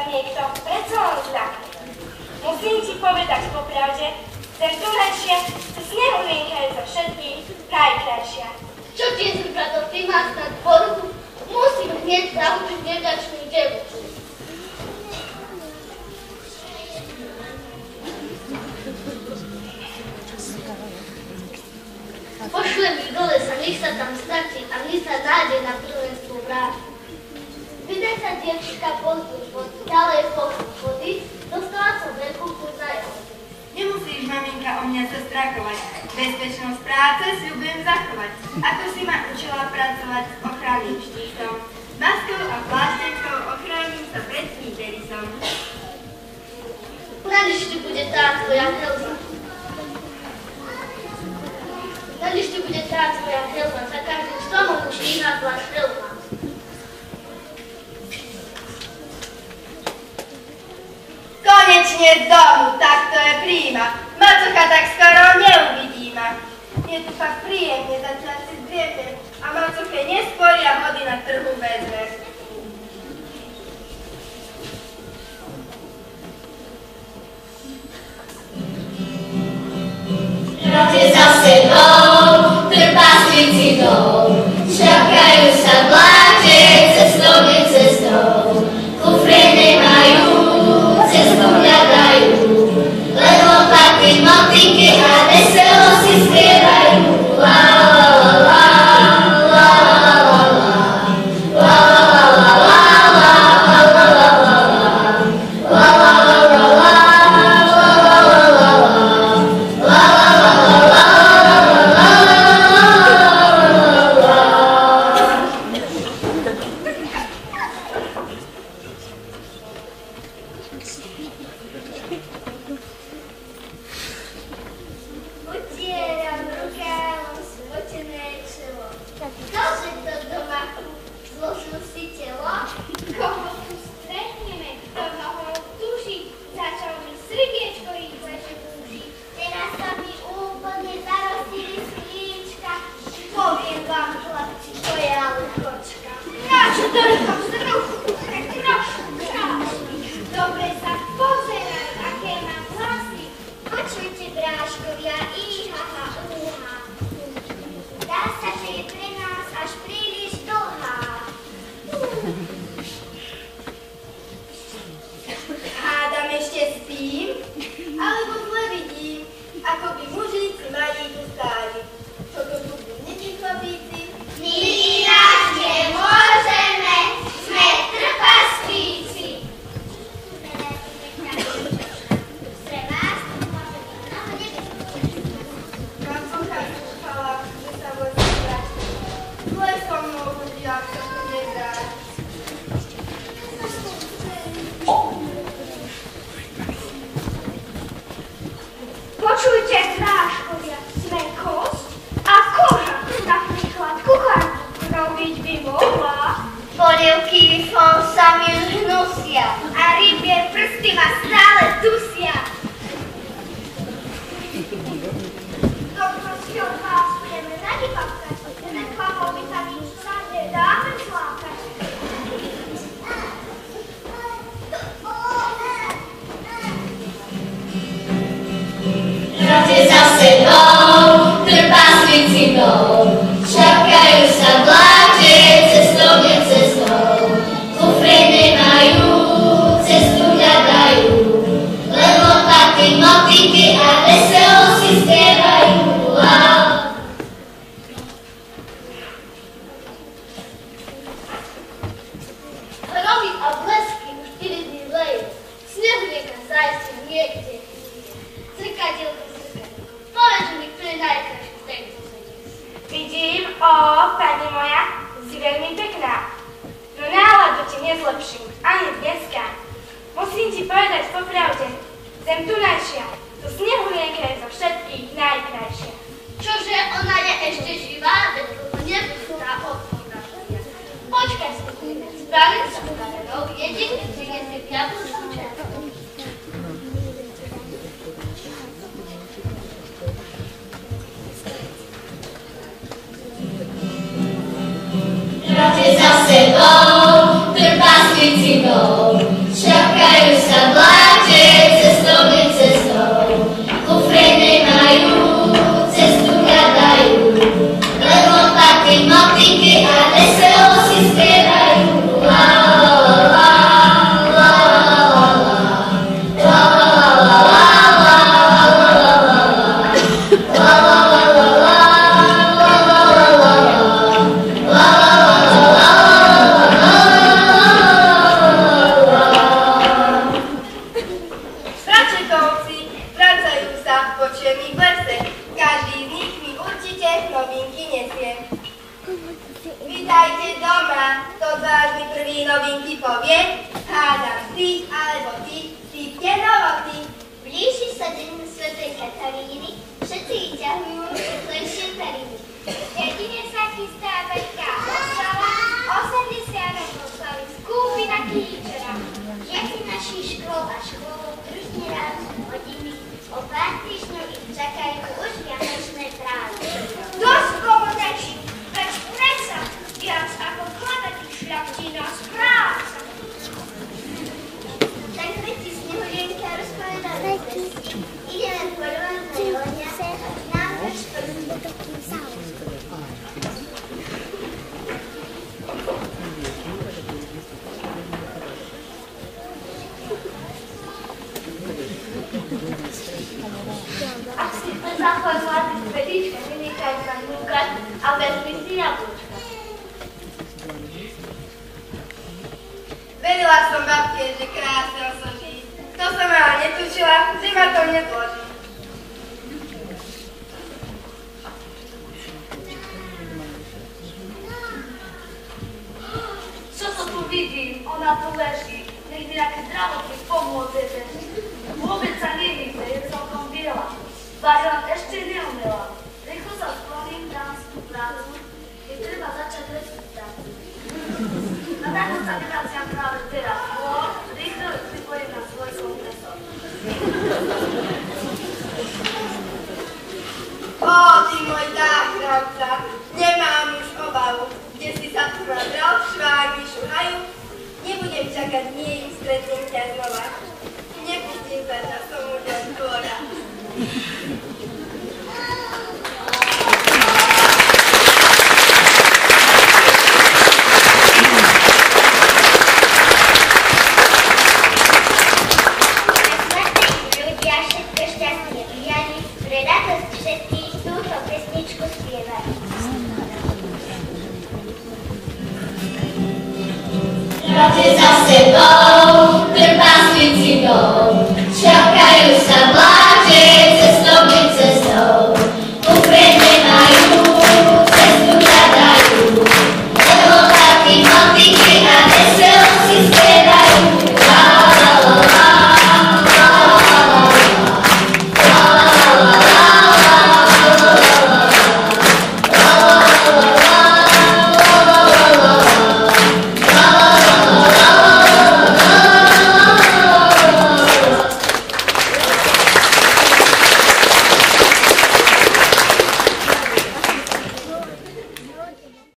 niekto predsa len zľakne. Musím ti povedať popravde, zem tunajšia, zo snehu lienka je zo všetkých najkrajšia. Čo ti je zrkadlo, ty máš na dvorku? Musím hneď zaučiť nevďačnú devču. Pošlem ich do lesa, nech sa tam stratí a nech sa nájde na prvenstvo vráti. Vydaj sa dievčika pozdĺž vody, ďalej pochod vody, dostala som veľkú chuť na jahody. Nemusíš, maminka, o mňa sa strakovať. Bezpečnosť práce sľubujem zachovať. Ako si ma učila pracovať s ochranným štítom. Maskou a pláštenkou ochránim sa pred smíterisom. Na lišti bude tá tvoja helma. Na lišti bude tá tvoja helma, za každým stromom už vyhádla šelma. Konečne z domu, tak to je príjma. Macocha tak skoro neuvidí ma. Je tu fakt príjemne, začal si zdriemnem a macoche nesporí a hody na trhu vezme. Práce zase dom, trpáslici dom, šľapkajú sa bláte, cestou necestou, kufre nemajú, cestu hľadajú, len lopaty, motiky a veselo si spievajú. La la la la, la la la la, la la la la la, la la la la la, zase dom, trpáslici dom, šľapkajú odvážny prvý novinky povie? Hádam ty, alebo ty, sypte novoty. Blíži sa deň svätej Kataríny, všetci vyťahujú svetlejšie periny. Jedine sa chystá veľká oslava, 80 oslavy skupina Kýčera. Žiaci našich škôl a škôl družne rád hodiny, o pár týždňov ich čakajú už vianočné prázdniny. Dosť povedačí, veď predsa viac ako kladatých šľachtina správca. Tak veci snehulienka rozpovedali zvesti. Ideme poľovať na Jonia a k nám vrš prvý. Ak si zachovať zlatý spätička, vynechaj sa núkať a vezmi si jablčka. Verila som babke, že krásne osočí. To som ale netučila, že ma to nezloží. Čo to tu vidím? Ona tu leží. Nech mi nejaký zdravotník pomôže. Vôbec sa nevíte, je celkom biela. Variant ešte neumela. Rýchlo sa skloním, dám si tú prácu. Je treba začať resuscitáciu. Na takú sa nevraciam práve teraz. Rýchlo ju pripojím na svoj kompresor. Ó, ty môj záchranca, nemám už obavu, kde si sa tu nabral, švármi šuhajú. Nebudem čakať dní, stretnem ťa znova. Nepustím sa na som ľuďom dvora. Zase